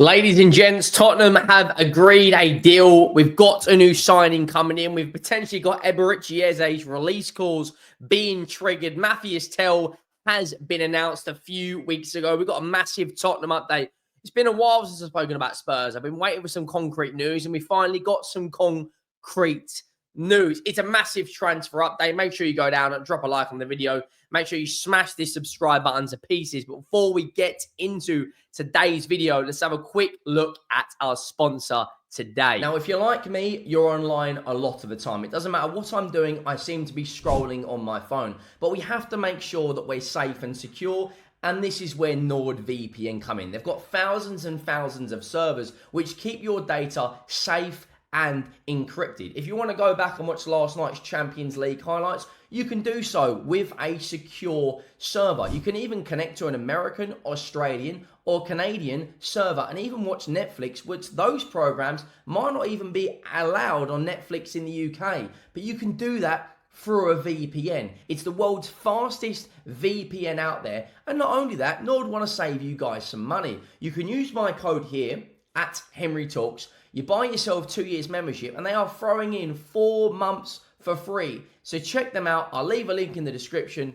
Ladies and gents, Tottenham have agreed a deal. We've got a new signing coming in. We've potentially got Eberechi Eze's release calls being triggered. Matthias Tell has been announced a few weeks ago. We've got a massive Tottenham update. It's been a while since I've spoken about Spurs. I've been waiting for some concrete news, and we finally got some concrete news. It's a massive transfer update. Make sure you go down and drop a like on the video. Make sure you smash this subscribe button to pieces. But before we get into today's video, let's have a quick look at our sponsor today. Now, if you're like me, you're online a lot of the time. It doesn't matter what I'm doing, I seem to be scrolling on my phone. But we have to make sure that we're safe and secure. And this is where NordVPN come in. They've got thousands and thousands of servers which keep your data safe and encrypted. If you want to go back and watch last night's Champions League highlights, you can do so with a secure server. You can even connect to an American, Australian, or Canadian server and even watch Netflix, which those programs might not even be allowed on Netflix in the UK. But you can do that through a VPN. It's the world's fastest VPN out there. And not only that, Nord want to save you guys some money. You can use my code here at Henry Talks. You buy yourself 2 years membership and they are throwing in 4 months for free. So check them out. I'll leave a link in the description.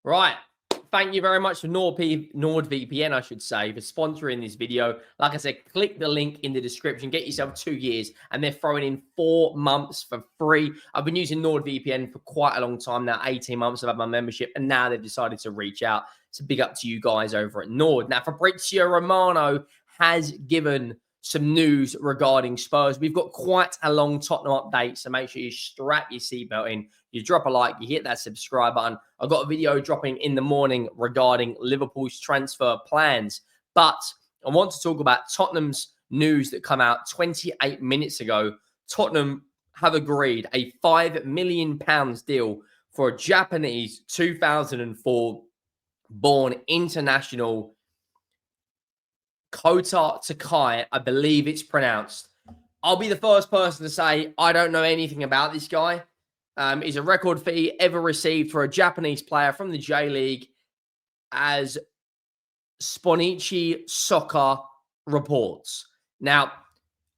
Right. Thank you very much to NordVPN, I should say, for sponsoring this video. Like I said, click the link in the description. Get yourself 2 years and they're throwing in 4 months for free. I've been using NordVPN for quite a long time now. 18 months I've had my membership and now they've decided to reach out. So big up to you guys over at Nord. Now, Fabrizio Romano has given some news regarding Spurs. We've got quite a long Tottenham update, so make sure you strap your seatbelt in, you drop a like, you hit that subscribe button. I've got a video dropping in the morning regarding Liverpool's transfer plans, but I want to talk about Tottenham's news that come out 28 minutes ago. Tottenham have agreed a £5 million deal for a Japanese 2004 born international Kota Takai, I believe it's pronounced. I'll be the first person to say I don't know anything about this guy. He's a record fee ever received for a Japanese player from the J League, as Sponichi Soccer reports. Now,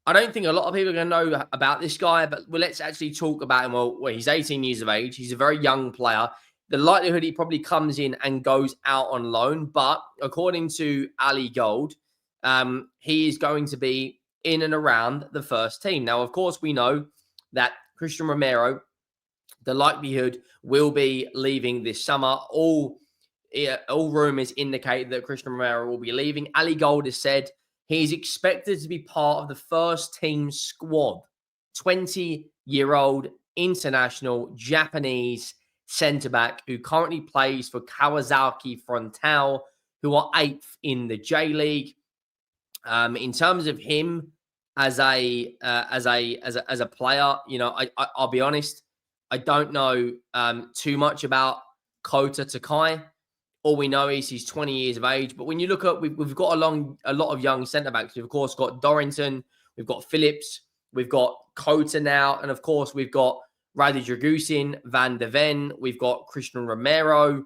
I don't think a lot of people are going to know about this guy, but let's actually talk about him. Well, he's 18 years of age. He's a very young player. The likelihood he probably comes in and goes out on loan, but according to Ali Gold, he is going to be in and around the first team. Now, of course, we know that Christian Romero, the likelihood will be leaving this summer. All rumors indicate that Christian Romero will be leaving. Ali Gold has said he's expected to be part of the first team squad. 20-year-old international Japanese centre-back who currently plays for Kawasaki Frontale, who are 8th in the J League. In terms of him as a player, you know, I'll be honest, I don't know too much about Kota Takai. All we know is he's 20 years of age. But when you look at, we've got a lot of young centre backs. We've of course got Dorrington, we've got Phillips, we've got Kota now, and of course we've got Radi Dragusin, Van de Ven, we've got Christian Romero,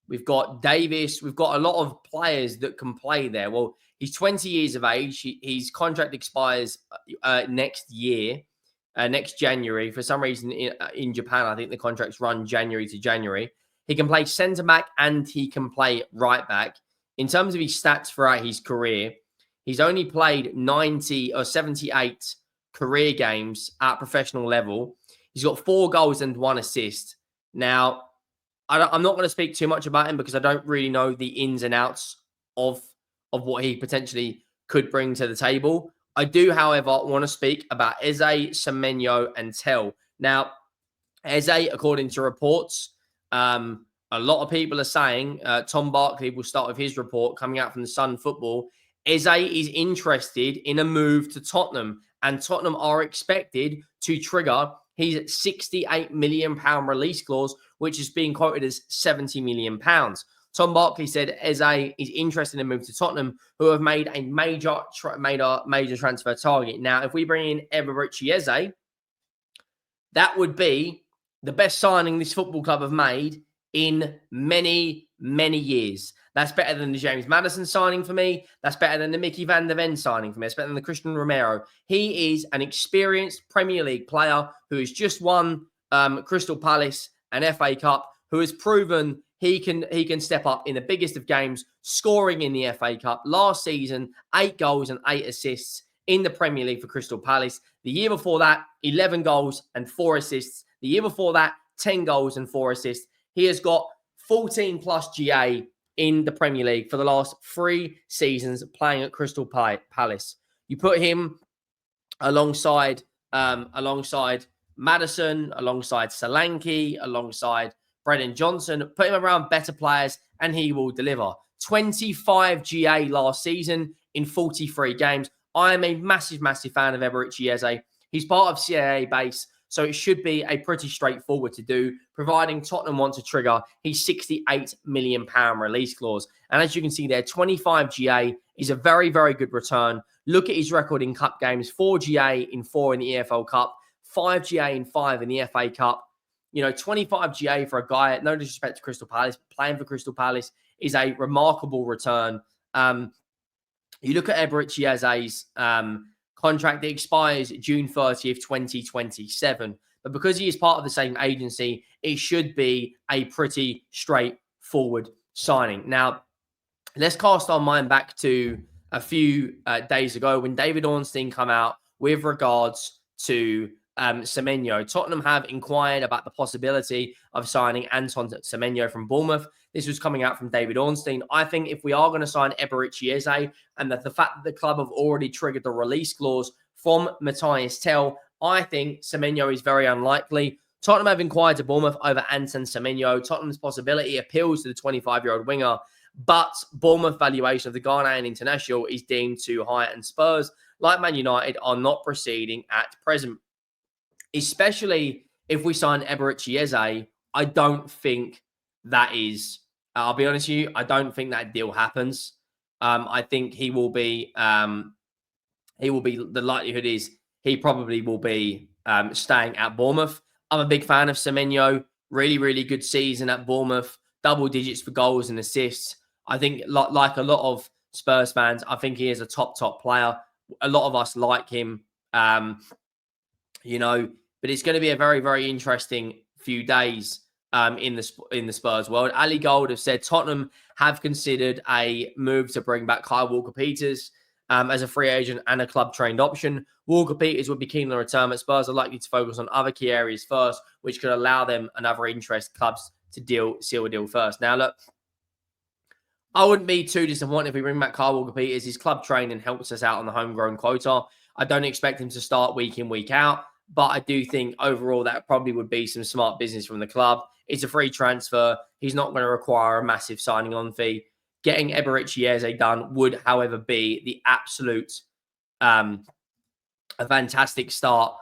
we've got Davis, we've got a lot of players that can play there. Well, he's 20 years of age. His contract expires next year, next January. For some reason in Japan, I think the contracts run January to January. He can play centre-back and he can play right-back. In terms of his stats throughout his career, he's only played 90 or 78 career games at professional level. He's got 4 goals and 1 assist. Now, I'm not going to speak too much about him because I don't really know the ins and outs of what he potentially could bring to the table. I do, however, want to speak about Eze, Semenyo, and Tell. Now, Eze, according to reports, a lot of people are saying, Tom Barkley will start with his report coming out from the Sun Football. Eze is interested in a move to Tottenham, and Tottenham are expected to trigger his £68 million release clause, which is being quoted as £70 million. Tom Barkley said Eze is interested in a move to Tottenham, who have made a major transfer target. Now, if we bring in Eberechi Eze, that would be the best signing this football club have made in many, many years. That's better than the James Maddison signing for me. That's better than the Mickey van der Ven signing for me. That's better than the Christian Romero. He is an experienced Premier League player who has just won Crystal Palace and FA Cup, who has proven he can step up in the biggest of games, scoring in the FA Cup. Last season, 8 goals and 8 assists in the Premier League for Crystal Palace. The year before that, 11 goals and 4 assists. The year before that, 10 goals and 4 assists. He has got 14 plus GA in the Premier League for the last 3 seasons playing at Crystal Palace. You put him alongside Maddison, alongside Solanke, alongside Brennan Johnson, put him around better players and he will deliver. 25 GA last season in 43 games. I am a massive, massive fan of Eberechi Eze. He's part of CAA base, so it should be a pretty straightforward to do, providing Tottenham want to trigger his £68 million release clause. And as you can see there, 25 GA is a very, very good return. Look at his record in cup games: 4 GA in 4 in the EFL Cup, 5 GA in 5 in the FA Cup. 25 GA for a guy, no disrespect to Crystal Palace, playing for Crystal Palace is a remarkable return. You look at Eberechi Eze's contract that expires June 30th, 2027. But because he is part of the same agency, it should be a pretty straightforward signing. Now, let's cast our mind back to a few days ago when David Ornstein came out with regards to Semenyo. Tottenham have inquired about the possibility of signing Antoine Semenyo from Bournemouth. This was coming out from David Ornstein. I think if we are going to sign Eberechi Eze, and that the fact that the club have already triggered the release clause from Matthias Tell, I think Semenyo is very unlikely. Tottenham have inquired to Bournemouth over Antoine Semenyo. Tottenham's possibility appeals to the 25-year-old winger, but Bournemouth valuation of the Ghanaian international is deemed too high, and Spurs, like Man United, are not proceeding at present. Especially if we sign Eberechi Eze, I don't think that is, I'll be honest with you, I don't think that deal happens. I think the likelihood is he probably will be staying at Bournemouth. I'm a big fan of Semenyo. Really, really good season at Bournemouth. Double digits for goals and assists. I think like a lot of Spurs fans, I think he is a top player. A lot of us like him. But it's going to be a very, very interesting few days in the Spurs world. Ali Gold have said Tottenham have considered a move to bring back Kyle Walker-Peters as a free agent and a club-trained option. Walker-Peters would be keen on return, but Spurs are likely to focus on other key areas first, which could allow them and other interest clubs to seal a deal first. Now, look, I wouldn't be too disappointed if we bring back Kyle Walker-Peters. He's club-trained and helps us out on the homegrown quota. I don't expect him to start week in, week out, but I do think overall that probably would be some smart business from the club. It's a free transfer. He's not going to require a massive signing on fee. Getting Eberechi Eze done would, however, be the absolute a fantastic start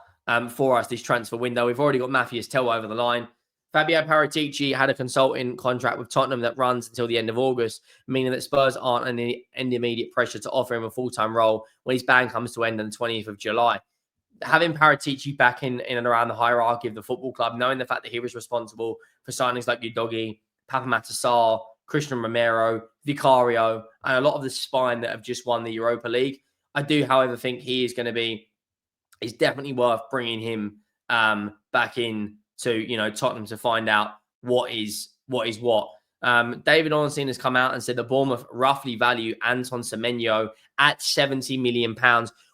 for us this transfer window. We've already got Matthias Tell over the line. Fabio Paratici had a consulting contract with Tottenham that runs until the end of August, meaning that Spurs aren't under any immediate pressure to offer him a full-time role when his ban comes to end on the 20th of July. Having Paratici back in and around the hierarchy of the football club, knowing the fact that he was responsible for signings like Udogie, Papa Matasar, Christian Romero, Vicario, and a lot of the spine that have just won the Europa League, I do, however, think he is going to be, it's definitely worth bringing him back in to, Tottenham to find out what is what. David Ornstein has come out and said that Bournemouth roughly value Antoine Semenyo at £70 million,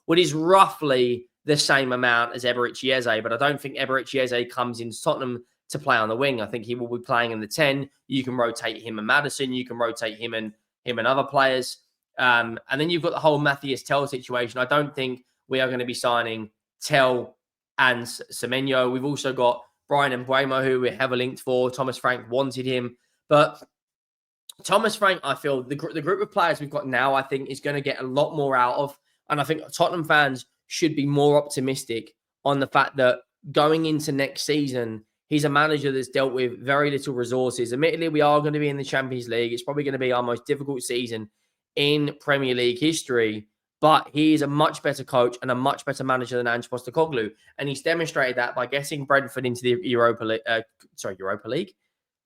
what is roughly the same amount as Eberechi Eze, but I don't think Eberechi Eze comes into Tottenham to play on the wing. I think he will be playing in the 10. You can rotate him and Maddison. You can rotate him and other players. And then you've got the whole Matthias Tell situation. I don't think we are going to be signing Tell and Semenyo. We've also got Brian Mbuemo, who we're heavily linked for. Thomas Frank wanted him. But Thomas Frank, I feel, the group of players we've got now, I think, is going to get a lot more out of. And I think Tottenham fans should be more optimistic on the fact that going into next season, he's a manager that's dealt with very little resources. Admittedly, we are going to be in the Champions League. It's probably going to be our most difficult season in Premier League history, but he is a much better coach and a much better manager than Ange Postecoglou. And he's demonstrated that by getting Brentford into the Europa League.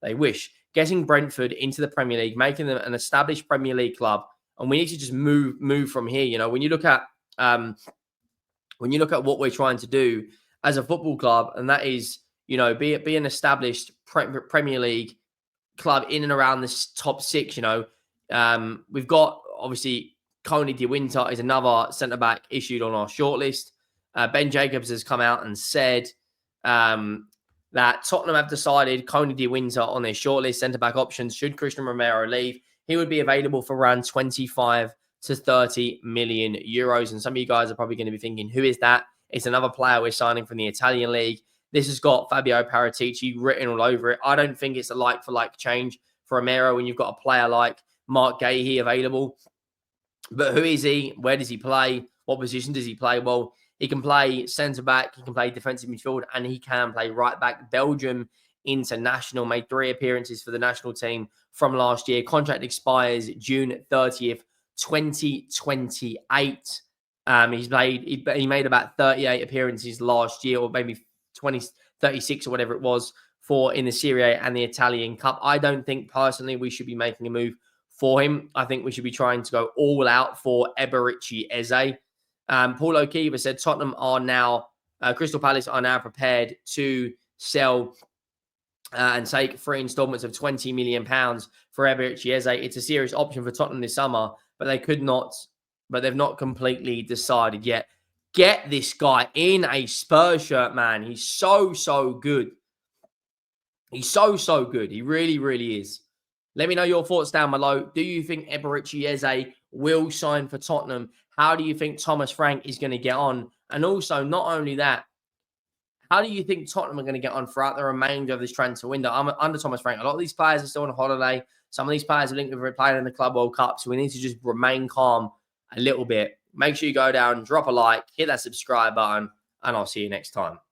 They wish. getting Brentford into the Premier League, making them an established Premier League club, and we need to just move from here. You know, when you look at what we're trying to do as a football club, and that is, you know, be an established Premier League club in and around this top six. You know, we've got obviously Coney de Winter is another centre back issued on our shortlist. Ben Jacobs has come out and said that Tottenham have decided Coney de Winter on their shortlist centre back options. Should Christian Romero leave, he would be available for around 25 to 30 million euros. And some of you guys are probably going to be thinking, who is that? It's another player we're signing from the Italian league. This has got Fabio Paratici written all over it. I don't think it's a like-for-like change for Romero when you've got a player like Mark Gahey available. But who is he? Where does he play? What position does he play? Well, he can play centre-back, he can play defensive midfield, and he can play right-back. Belgium international, made 3 appearances for the national team from last year. Contract expires June 30th, 2028. He made about 38 appearances last year, or maybe 36 or whatever it was, for in the Serie A and the Italian Cup. I don't think personally we should be making a move for him. I think we should be trying to go all out for Eberechi Eze. Paul O'Keefe said Tottenham are now, Crystal Palace are now prepared to sell and take 3 installments of £20 million for Eberechi Eze. It's a serious option for Tottenham this summer, but they've not completely decided yet. Get this guy in a Spurs shirt, man. He's so good. He's so good. He really, really is. Let me know your thoughts down below. Do you think Eberechi Eze will sign for Tottenham? How do you think Thomas Frank is going to get on? And also, not only that, how do you think Tottenham are going to get on throughout the remainder of this transfer window? Under Thomas Frank, a lot of these players are still on holiday. Some of these players are linked with playing in the Club World Cup, so we need to just remain calm a little bit. Make sure you go down, drop a like, hit that subscribe button, and I'll see you next time.